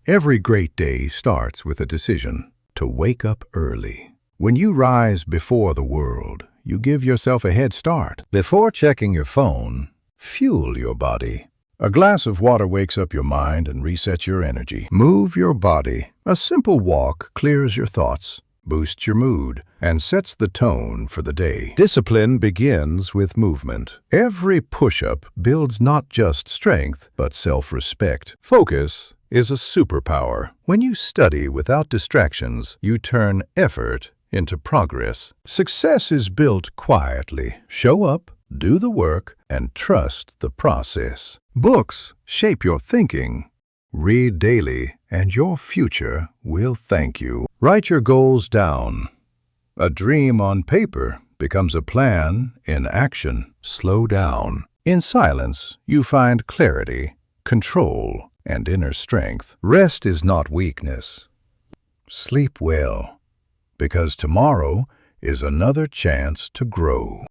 Every great day starts with a decision to wake up early. When you rise before the world, you give yourself a head start. Before checking your phone, fuel your body. A glass of water wakes up your mind and resets your energy. Move your body. A simple walk clears your thoughts, boosts your mood, and sets the tone for the day. Discipline begins with movement. Every push-up builds not just strength, but self-respect. Focus is a superpower. When you study without distractions, you turn effort into progress. Success is built quietly. Show up, do the work, and trust the process. Books shape your thinking. Read daily, and your future will thank you. Write your goals down. A dream on paper becomes a plan in action. Slow down. In silence, you find clarity, control, and inner strength. Rest is not weakness. Sleep well, because tomorrow is another chance to grow.